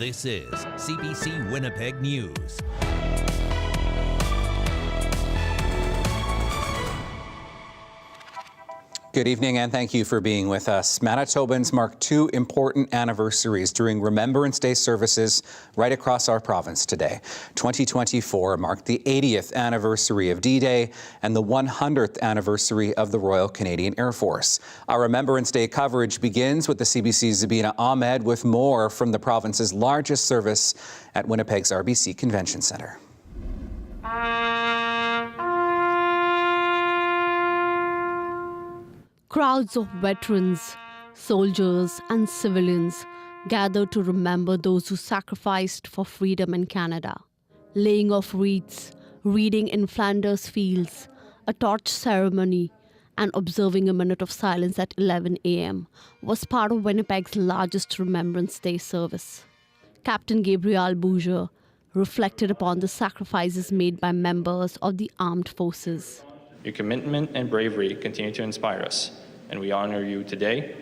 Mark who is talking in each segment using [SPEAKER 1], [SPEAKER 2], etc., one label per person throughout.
[SPEAKER 1] This is CBC Winnipeg News.
[SPEAKER 2] Good evening and thank you for being with us. Manitobans mark two important anniversaries during Remembrance Day services right across our province today. 2024 marked the 80th anniversary of D-Day and the 100th anniversary of the Royal Canadian Air Force. Our Remembrance Day coverage begins with the CBC's Zabina Ahmed with more from the province's largest service at Winnipeg's RBC Convention Centre.
[SPEAKER 3] Crowds of veterans, soldiers and civilians gathered to remember those who sacrificed for freedom in Canada. Laying of wreaths, reading in Flanders fields, a torch ceremony, and observing a minute of silence at 11 a.m. was part of Winnipeg's largest Remembrance Day service. Captain Gabriel Bouger reflected upon the sacrifices made by members of the armed forces.
[SPEAKER 4] Your commitment and bravery continue to inspire us, and we honor you today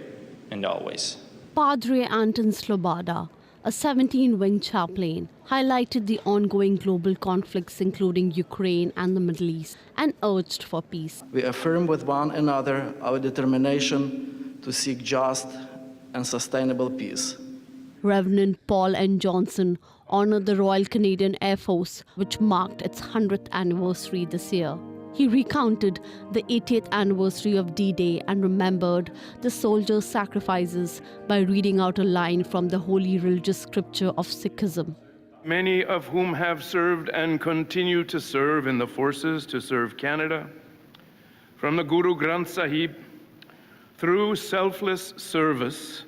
[SPEAKER 4] and always.
[SPEAKER 3] Padre Anton Slobada, a 17-wing chaplain, highlighted the ongoing global conflicts including Ukraine and the Middle East and urged for peace.
[SPEAKER 5] We affirm with one another our determination to seek just and sustainable peace.
[SPEAKER 3] Reverend Paul N. Johnson honored the Royal Canadian Air Force, which marked its 100th anniversary this year. He recounted the 80th anniversary of D-Day and remembered the soldiers' sacrifices by reading out a line from the holy religious scripture of Sikhism.
[SPEAKER 6] Many of whom have served and continue to serve in the forces to serve Canada. From the Guru Granth Sahib, through selfless service,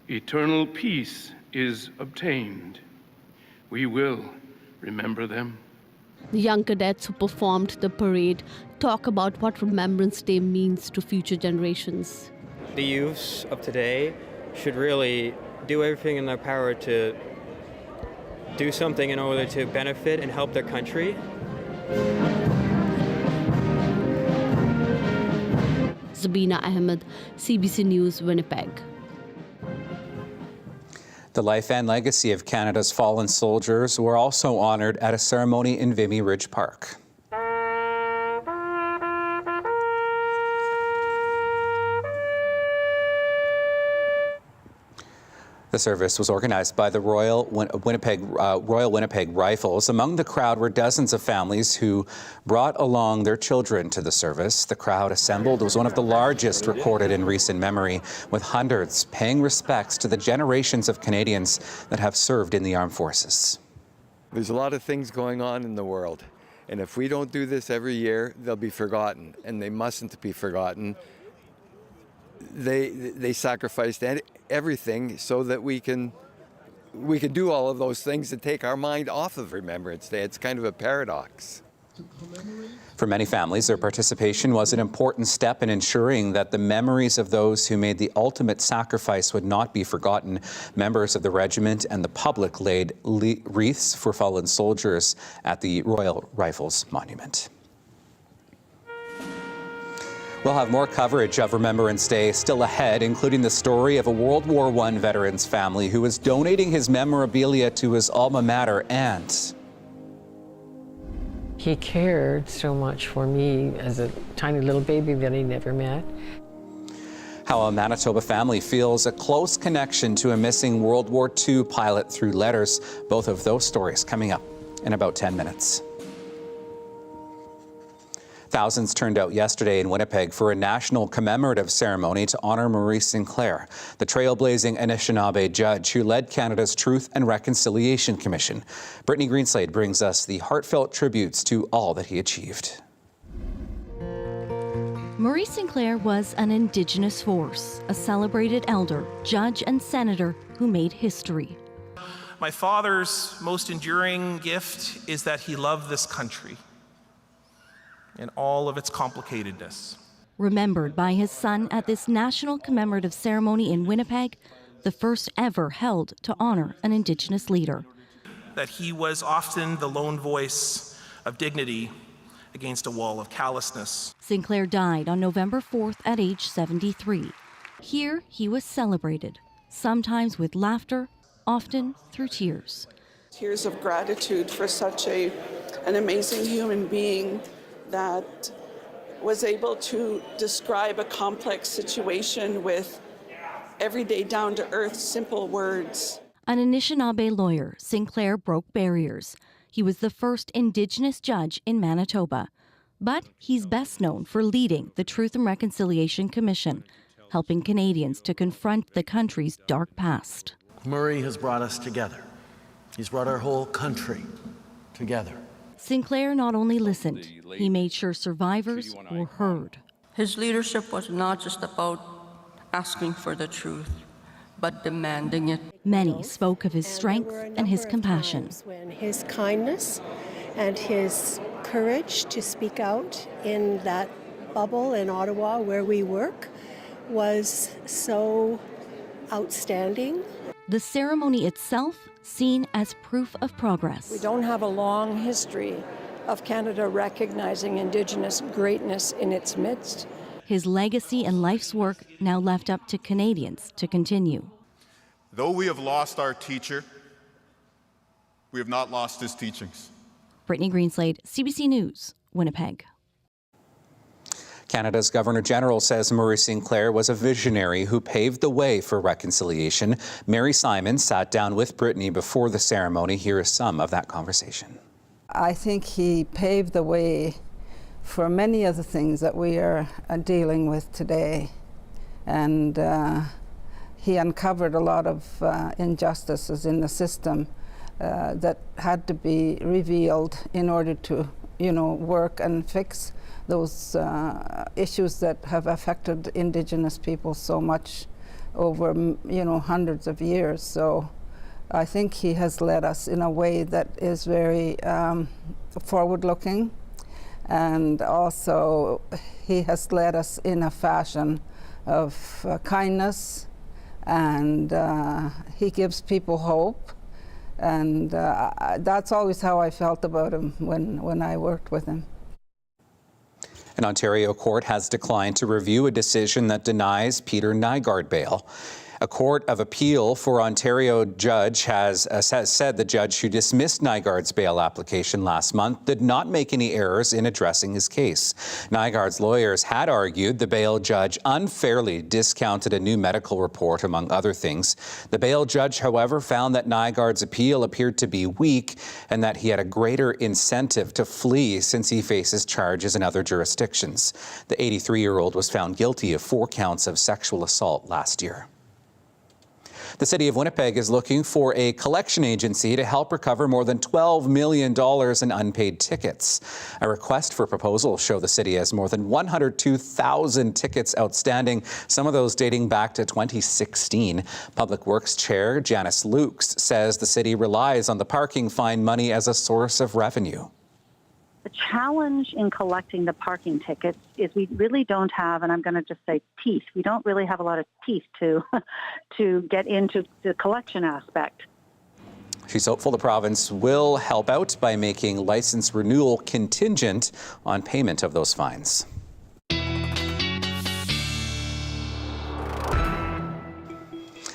[SPEAKER 6] eternal peace is obtained. We will remember them.
[SPEAKER 3] The young cadets who performed the parade talk about what Remembrance Day means to future generations.
[SPEAKER 7] The youths of today should really do everything in their power to do something in order to benefit and help their country.
[SPEAKER 3] Zabina Ahmed, CBC News, Winnipeg.
[SPEAKER 2] The life and legacy of Canada's fallen soldiers were also honoured at a ceremony in Vimy Ridge Park. The service was organized by the Royal Winnipeg Rifles. Among the crowd were dozens of families who brought along their children to the service. The crowd assembled was one of the largest recorded in recent memory, with hundreds paying respects to the generations of Canadians that have served in the armed forces.
[SPEAKER 8] There's a lot of things going on in the world, and if we don't do this every year, they'll be forgotten, and they mustn't be forgotten. They sacrificed everything so that we can do all of those things and take our mind off of Remembrance Day. It's kind of a paradox.
[SPEAKER 2] For many families, their participation was an important step in ensuring that the memories of those who made the ultimate sacrifice would not be forgotten. Members of the regiment and the public laid wreaths for fallen soldiers at the Royal Rifles Monument. We'll have more coverage of Remembrance Day still ahead, including the story of a World War I veteran's family who is donating his memorabilia to his alma mater, and
[SPEAKER 9] he cared so much for me as a tiny little baby that he never met.
[SPEAKER 2] How a Manitoba family feels a close connection to a missing World War II pilot through letters. Both of those stories coming up in about 10 minutes. Thousands turned out yesterday in Winnipeg for a national commemorative ceremony to honour Maurice Sinclair, the trailblazing Anishinaabe judge who led Canada's Truth and Reconciliation Commission. Brittany Greenslade brings us the heartfelt tributes to all that he achieved.
[SPEAKER 10] Maurice Sinclair was an Indigenous force, a celebrated elder, judge and senator who made history.
[SPEAKER 11] My father's most enduring gift is that he loved this country in all of its complicatedness.
[SPEAKER 10] Remembered by his son at this national commemorative ceremony in Winnipeg, the first ever held to honor an Indigenous leader.
[SPEAKER 11] That he was often the lone voice of dignity against a wall of callousness.
[SPEAKER 10] Sinclair died on November 4th at age 73. Here he was celebrated, sometimes with laughter, often through tears.
[SPEAKER 12] Tears of gratitude for such an amazing human being that was able to describe a complex situation with everyday, down-to-earth, simple words.
[SPEAKER 10] An Anishinaabe lawyer, Sinclair broke barriers. He was the first Indigenous judge in Manitoba. But he's best known for leading the Truth and Reconciliation Commission, helping Canadians to confront the country's dark past.
[SPEAKER 13] Murray has brought us together. He's brought our whole country together.
[SPEAKER 10] Sinclair not only listened, he made sure survivors were heard.
[SPEAKER 14] His leadership was not just about asking for the truth, but demanding it.
[SPEAKER 10] Many spoke of his strength and his compassion.
[SPEAKER 15] When his kindness and his courage to speak out in that bubble in Ottawa where we work was so outstanding.
[SPEAKER 10] The ceremony itself seen as proof of progress.
[SPEAKER 16] We don't have a long history of Canada recognizing Indigenous greatness in its midst.
[SPEAKER 10] His legacy and life's work now left up to Canadians to continue.
[SPEAKER 17] Though we have lost our teacher, we have not lost his teachings.
[SPEAKER 10] Brittany Greenslade, CBC News, Winnipeg.
[SPEAKER 2] Canada's Governor-General says Murray Sinclair was a visionary who paved the way for reconciliation. Mary Simon sat down with Brittany before the ceremony. Here is some of that conversation.
[SPEAKER 18] I think he paved the way for many of the things that we are dealing with today. And he uncovered a lot of injustices in the system that had to be revealed in order to, work and fix those issues that have affected Indigenous people so much over, hundreds of years. So I think he has led us in a way that is very forward-looking, and also he has led us in a fashion of kindness, and he gives people hope, and that's always how I felt about him when I worked with him.
[SPEAKER 2] An Ontario court has declined to review a decision that denies Peter Nygard bail. A court of appeal for Ontario judge has said the judge who dismissed Nygard's bail application last month did not make any errors in addressing his case. Nygard's lawyers had argued the bail judge unfairly discounted a new medical report, among other things. The bail judge, however, found that Nygard's appeal appeared to be weak and that he had a greater incentive to flee since he faces charges in other jurisdictions. The 83-year-old was found guilty of 4 counts of sexual assault last year. The City of Winnipeg is looking for a collection agency to help recover more than $12 million in unpaid tickets. A request for proposal show the city has more than 102,000 tickets outstanding, some of those dating back to 2016. Public Works Chair Janice Lukes says the city relies on the parking fine money as a source of revenue.
[SPEAKER 19] The challenge in collecting the parking tickets is we really don't have, and I'm going to just say teeth, we don't really have a lot of teeth to get into the collection aspect.
[SPEAKER 2] She's hopeful the province will help out by making license renewal contingent on payment of those fines.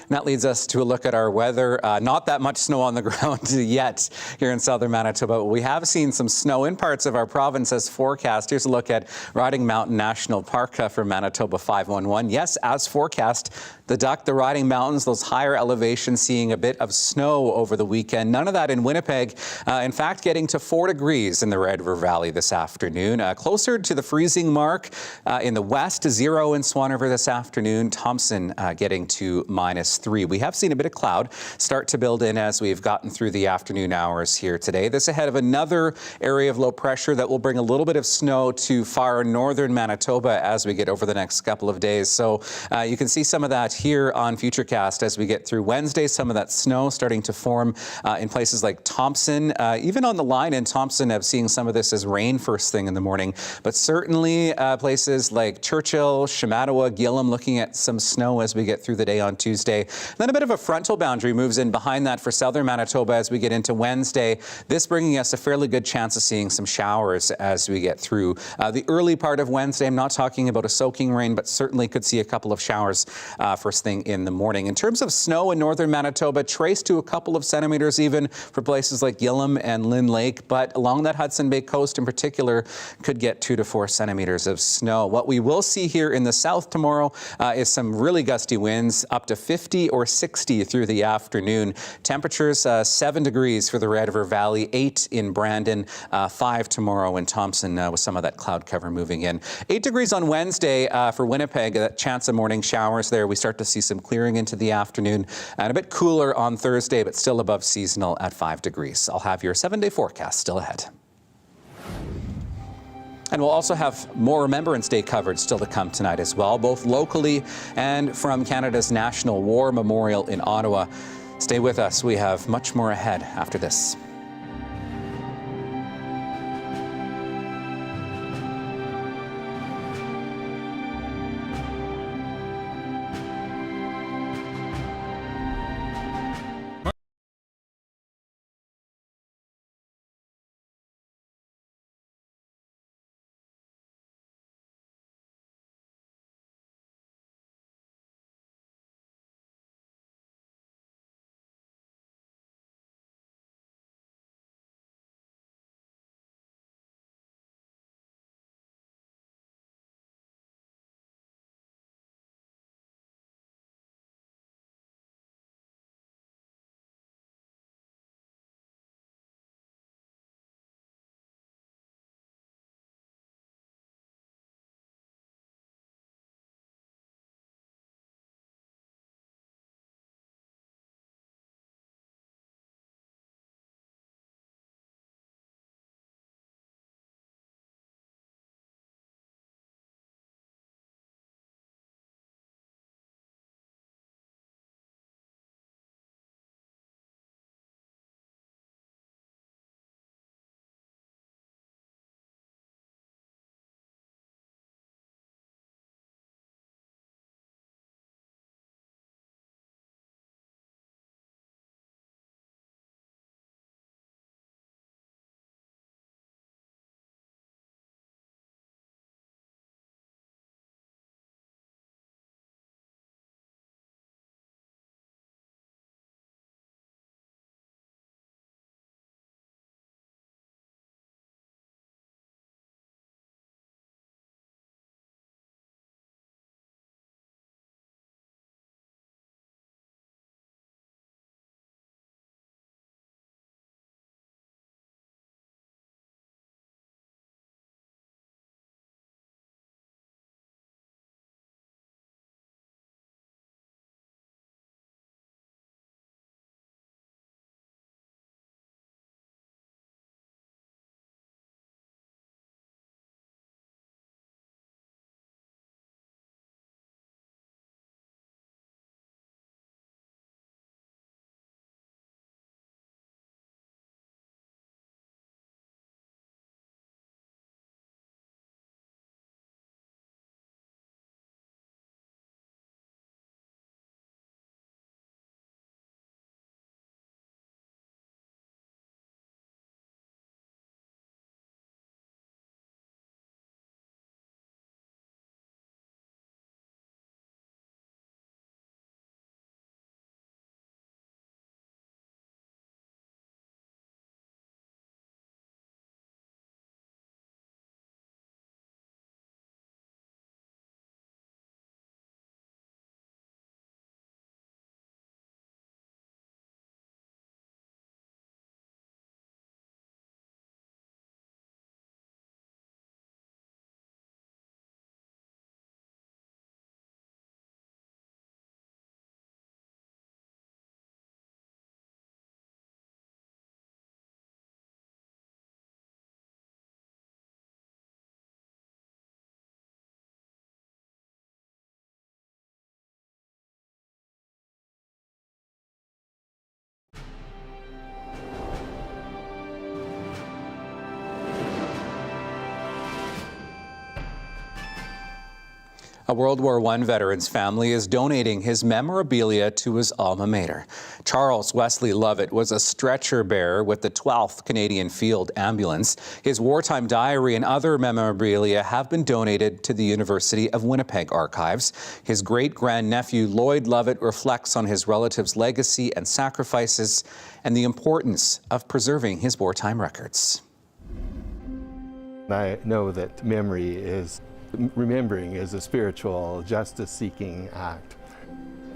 [SPEAKER 2] And that leads us to a look at our weather. Not that much snow on the ground yet here in southern Manitoba. We have seen some snow in parts of our province as forecast. Here's a look at Riding Mountain National Park from Manitoba 511. Yes, as forecast, the Riding Mountains, those higher elevations, seeing a bit of snow over the weekend. None of that in Winnipeg. In fact, getting to 4 degrees in the Red River Valley this afternoon. Closer to the freezing mark in the west, 0 in Swan River this afternoon. Thompson getting to -3. We have seen a bit of cloud start to build in as we've gotten through the afternoon hours here today. This ahead of another area of low pressure that will bring a little bit of snow to far northern Manitoba as we get over the next couple of days. So you can see some of that here on Futurecast as we get through Wednesday. Some of that snow starting to form in places like Thompson. Even on the line in Thompson, I'm seeing some of this as rain first thing in the morning. But certainly places like Churchill, Shamattawa, Gillam, looking at some snow as we get through the day on Tuesday. Then a bit of a frontal boundary moves in behind that for southern Manitoba as we get into Wednesday. This bringing us a fairly good chance of seeing some showers as we get through the early part of Wednesday. I'm not talking about a soaking rain, but certainly could see a couple of showers first thing in the morning. In terms of snow in northern Manitoba, traced to a couple of centimeters even for places like Gillam and Lynn Lake, but along that Hudson Bay coast in particular could get 2 to 4 centimeters of snow. What we will see here in the south tomorrow is some really gusty winds, up to 50 or 60 through the afternoon. Temperatures 7 degrees for the Red River Valley, 8 in Brandon, 5 tomorrow in Thompson with some of that cloud cover moving in. 8 degrees on Wednesday for Winnipeg, that chance of morning showers there. We start to see some clearing into the afternoon and a bit cooler on Thursday, but still above seasonal at 5 degrees. I'll have your 7-day forecast still ahead. And we'll also have more Remembrance Day coverage still to come tonight as well, both locally and from Canada's National War Memorial in Ottawa. Stay with us. We have much more ahead after this. A World War I veteran's family is donating his memorabilia to his alma mater. Charles Wesley Lovett was a stretcher bearer with the 12th Canadian Field Ambulance. His wartime diary and other memorabilia have been donated to the University of Winnipeg archives. His great-grandnephew Lloyd Lovett reflects on his relative's legacy and sacrifices and the importance of preserving his wartime records.
[SPEAKER 20] I know that remembering is a spiritual, justice-seeking act.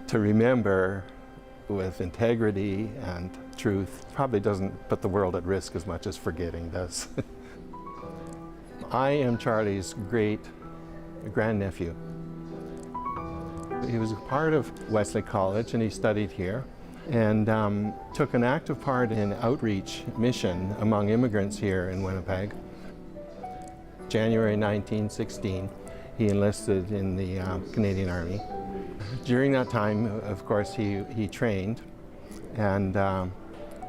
[SPEAKER 20] To remember with integrity and truth probably doesn't put the world at risk as much as forgetting does. I am Charlie's great-grandnephew. He was a part of Wesley College and he studied here and took an active part in outreach mission among immigrants here in Winnipeg. January 1916, he enlisted in the Canadian Army. During that time, of course, he trained and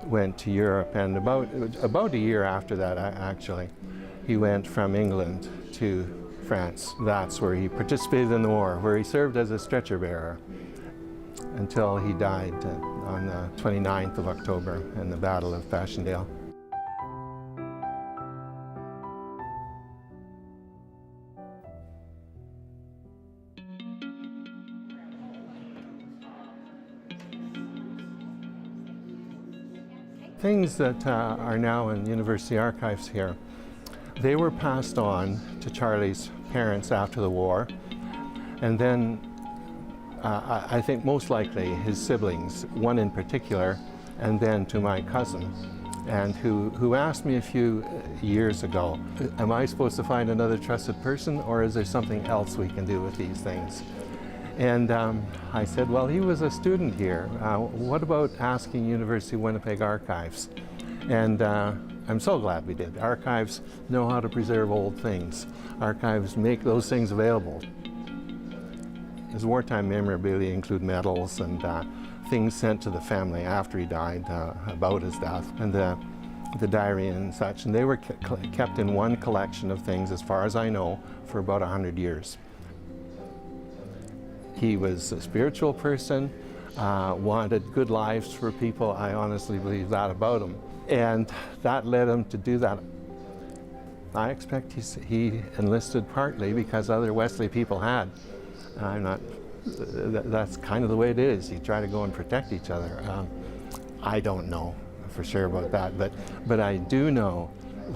[SPEAKER 20] went to Europe. And about a year after that, actually, he went from England to France. That's where he participated in the war, where he served as a stretcher bearer until he died on the 29th of October in the Battle of Passchendaele. Things that are now in university archives here, they were passed on to Charlie's parents after the war, and then I think most likely his siblings, one in particular, and then to my cousin, and who asked me a few years ago, am I supposed to find another trusted person, or is there something else we can do with these things? And I said, well, he was a student here. What about asking University of Winnipeg Archives? And I'm so glad we did. Archives know how to preserve old things. Archives make those things available. His wartime memorabilia include medals and things sent to the family after he died about his death, and the diary and such. And they were kept in one collection of things, as far as I know, for about 100 years. He was a spiritual person, wanted good lives for people. I honestly believe that about him. And that led him to do that. I expect he enlisted partly because other Wesley people had. That's kind of the way it is. You try to go and protect each other. I don't know for sure about that, but I do know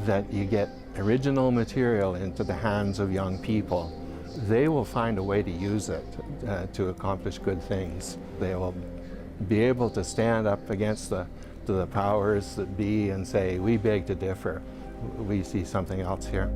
[SPEAKER 20] that you get original material into the hands of young people. They will find a way to use it to accomplish good things. They will be able to stand up against the powers that be and say, we beg to differ. We see something else here.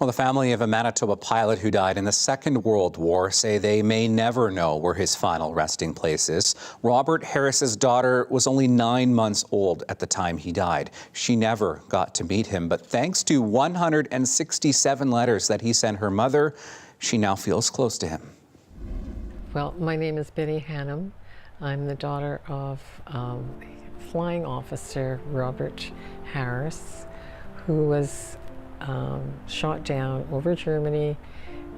[SPEAKER 2] Well, the family of a Manitoba pilot who died in the Second World War say they may never know where his final resting place is. Robert Harris's daughter was only 9 months old at the time he died. She never got to meet him, but thanks to 167 letters that he sent her mother, she now feels close to him.
[SPEAKER 9] Well, my name is Betty Hannum. I'm the daughter of Flying Officer Robert Harris, who was shot down over Germany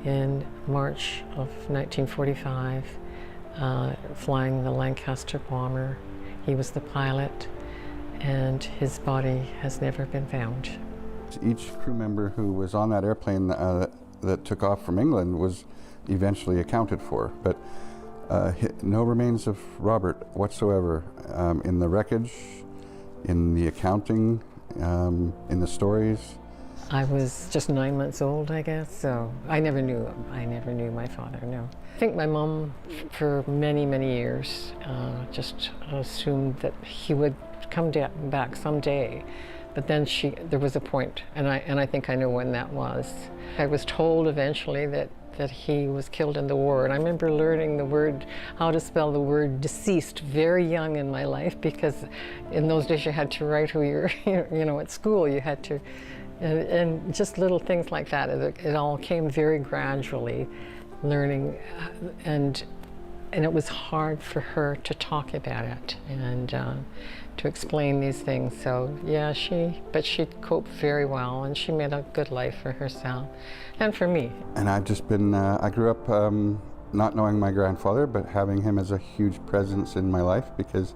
[SPEAKER 9] in March of 1945, flying the Lancaster bomber. He was the pilot, and his body has never been found.
[SPEAKER 21] Each crew member who was on that airplane that took off from England was eventually accounted for, but no remains of Robert whatsoever in the wreckage, in the accounting, in the stories.
[SPEAKER 9] I was just 9 months old, I guess, so I never knew him. I never knew my father, no. I think my mom, for many, many years, just assumed that he would come back someday. But then there was a point, and I think I know when that was. I was told eventually that he was killed in the war, and I remember learning how to spell the word deceased very young in my life, because in those days you had to write who you're, at school you had to, and just little things like that. It all came very gradually, learning, and and it was hard for her to talk about it and to explain these things. So yeah, she coped very well, and she made a good life for herself and for me.
[SPEAKER 21] And I've just been, I grew up not knowing my grandfather, but having him as a huge presence in my life, because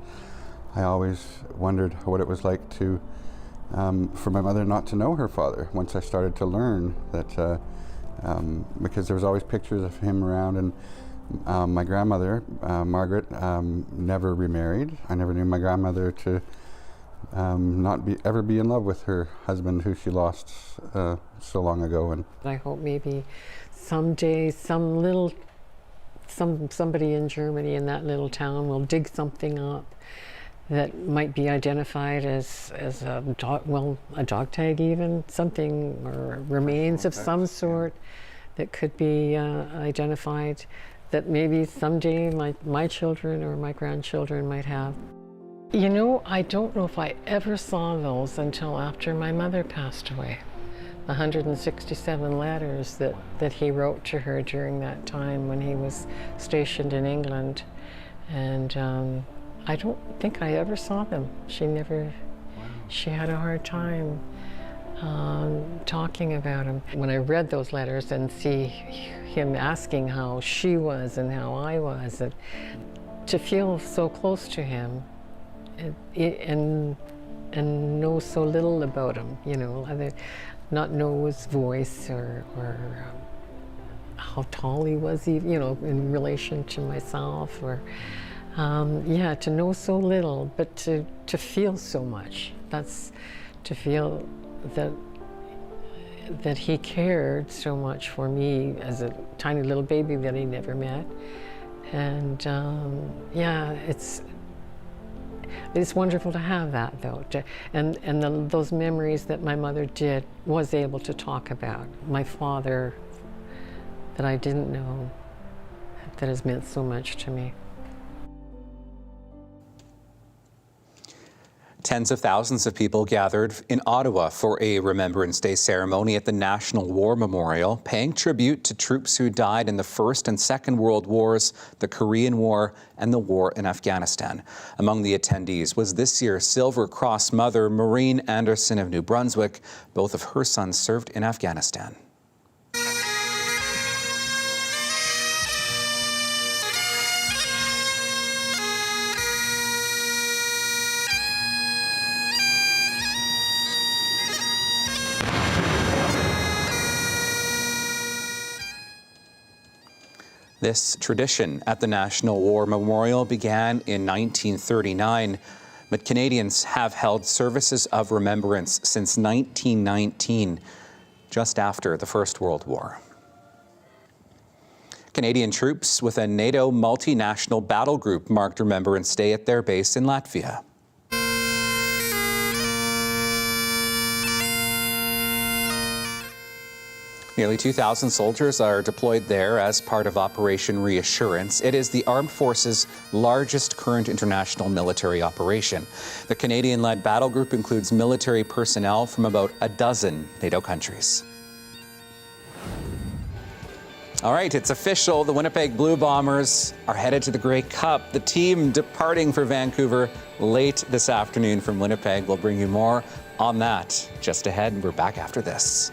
[SPEAKER 21] I always wondered what it was like to, for my mother not to know her father. Once I started to learn that, because there was always pictures of him around, and my grandmother, Margaret, never remarried. I never knew my grandmother to ever be in love with her husband, who she lost so long ago. And
[SPEAKER 9] I hope maybe someday somebody in Germany in that little town will dig something up that might be identified as a dog tag, even something, or remains of some sort that could be identified, that maybe someday my children or my grandchildren might have. You know, I don't know if I ever saw those until after my mother passed away. 167 letters that he wrote to her during that time when he was stationed in England. And I don't think I ever saw them. She had a hard time talking about him. When I read those letters and see him asking how she was and how I was, and to feel so close to him and know so little about him, you know, not know his voice or how tall he was, even, you know, in relation to myself, or yeah, to know so little, but to feel so much. That's to feel that he cared so much for me as a tiny little baby that he never met. And yeah, it's wonderful to have that, though, those memories that my mother was able to talk about. My father, that I didn't know, that has meant so much to me.
[SPEAKER 2] Tens of thousands of people gathered in Ottawa for a Remembrance Day ceremony at the National War Memorial, paying tribute to troops who died in the First and Second World Wars, the Korean War, and the war in Afghanistan. Among the attendees was this year's Silver Cross mother, Maureen Anderson of New Brunswick. Both of her sons served in Afghanistan. This tradition at the National War Memorial began in 1939, but Canadians have held services of remembrance since 1919, just after the First World War. Canadian troops with a NATO multinational battle group marked Remembrance Day at their base in Latvia. Nearly 2,000 soldiers are deployed there as part of Operation Reassurance. It is the Armed Forces' largest current international military operation. The Canadian-led battle group includes military personnel from about a dozen NATO countries. All right, it's official. The Winnipeg Blue Bombers are headed to the Grey Cup. The team departing for Vancouver late this afternoon from Winnipeg. We'll bring you more on that just ahead. We're back after this.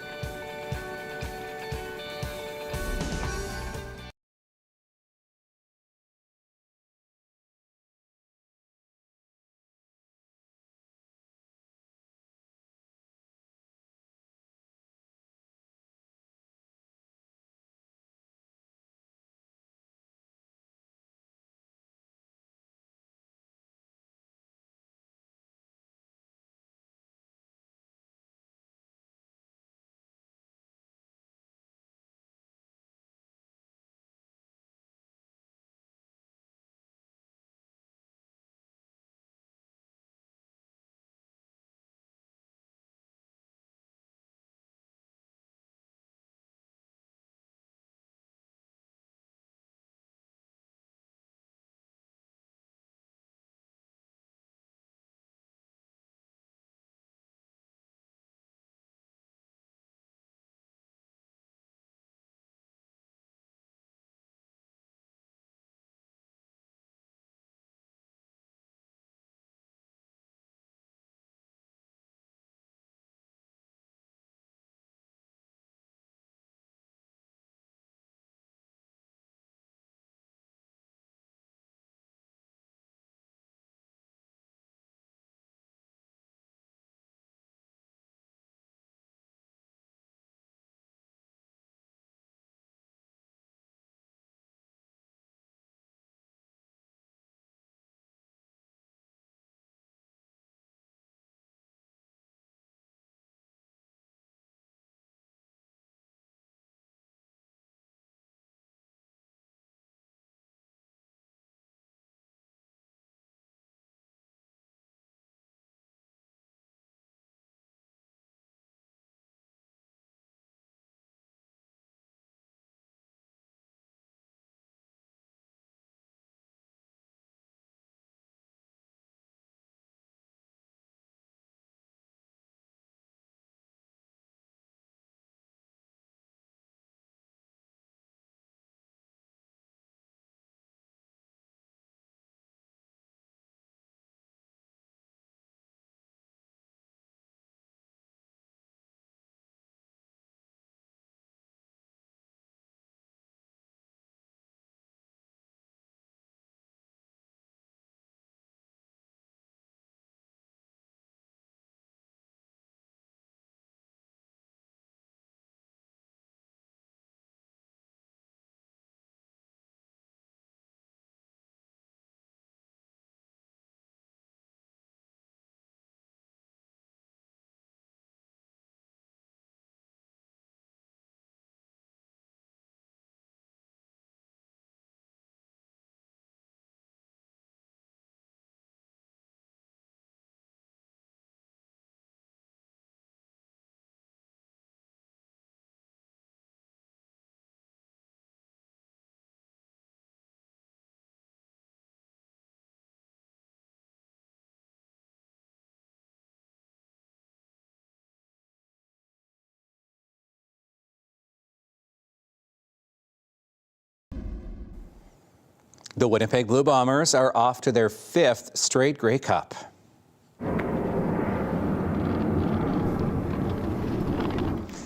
[SPEAKER 2] The Winnipeg Blue Bombers are off to their 5th straight Grey Cup.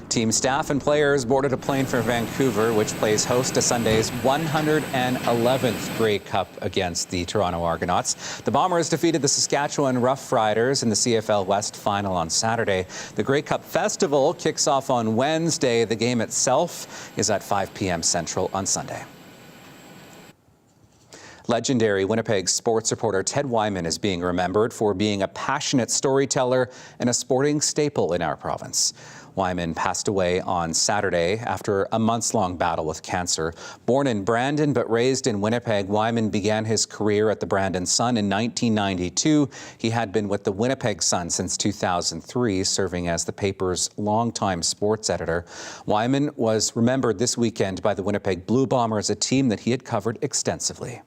[SPEAKER 2] Team staff and players boarded a plane for Vancouver, which plays host to Sunday's 111th Grey Cup against the Toronto Argonauts. The Bombers defeated the Saskatchewan Roughriders in the CFL West final on Saturday. The Grey Cup Festival kicks off on Wednesday. The game itself is at 5 p.m. Central on Sunday. Legendary Winnipeg sports reporter Ted Wyman is being remembered for being a passionate storyteller and a sporting staple in our province. Wyman passed away on Saturday after a months-long battle with cancer. Born in Brandon but raised in Winnipeg, Wyman began his career at the Brandon Sun in 1992. He had been with the Winnipeg Sun since 2003, serving as the paper's longtime sports editor. Wyman was remembered this weekend by the Winnipeg Blue Bombers, a team that he had covered extensively.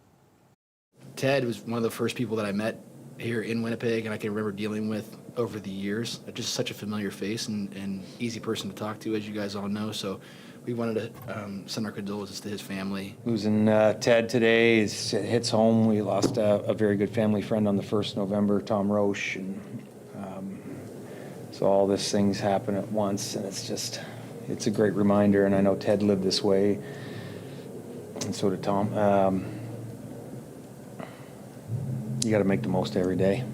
[SPEAKER 1] Ted was one of the first people that I met here in Winnipeg, and I can remember dealing with over the years. Just such a familiar face and easy person to talk to, as you guys all know. So we wanted to send our condolences to his family.
[SPEAKER 22] Losing Ted today hits home. We lost a very good family friend on the 1st November, Tom Roche, and so all these things happen at once, and it's a great reminder. And I know Ted lived this way, and so did Tom. You got to make the most every day.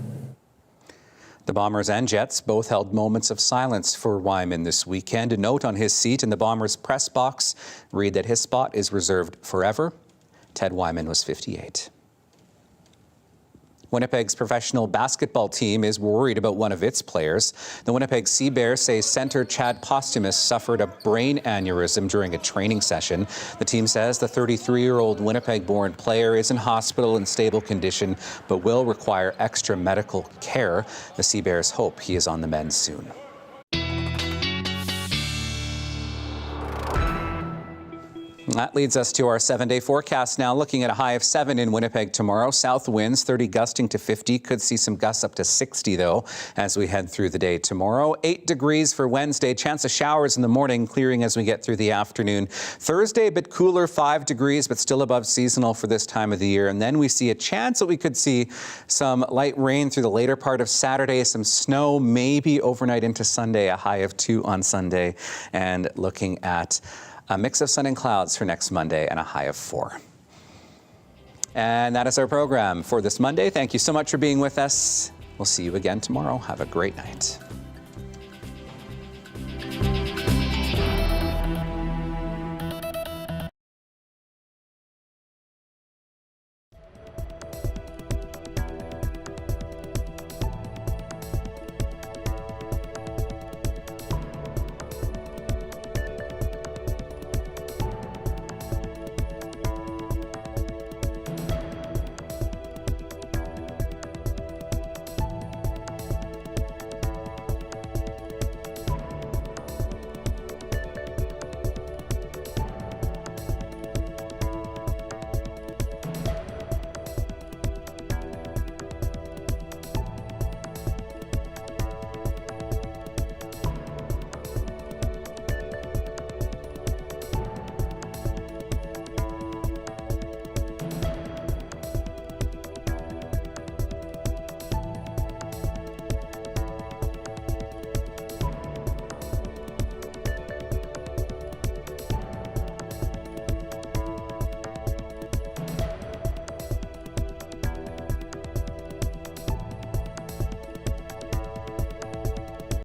[SPEAKER 2] The Bombers and Jets both held moments of silence for Wyman this weekend. A note on his seat in the Bombers press box read that his spot is reserved forever. Ted Wyman was 58. Winnipeg's professional basketball team is worried about one of its players. The Winnipeg Sea Bears say center Chad Posthumus suffered a brain aneurysm during a training session. The team says the 33-year-old Winnipeg-born player is in hospital in stable condition, but will require extra medical care. The Sea Bears hope he is on the mend soon. That leads us to our 7-day forecast now, looking at a high of 7 in Winnipeg tomorrow. South winds 30 gusting to 50. Could see some gusts up to 60, though, as we head through the day tomorrow. 8 degrees for Wednesday. Chance of showers in the morning, clearing as we get through the afternoon. Thursday, a bit cooler, 5 degrees, but still above seasonal for this time of the year. And then we see a chance that we could see some light rain through the later part of Saturday, some snow maybe overnight into Sunday, a high of 2 on Sunday. And looking at a mix of sun and clouds for next Monday and a high of 4. And that is our program for this Monday. Thank you so much for being with us. We'll see you again tomorrow. Have a great night.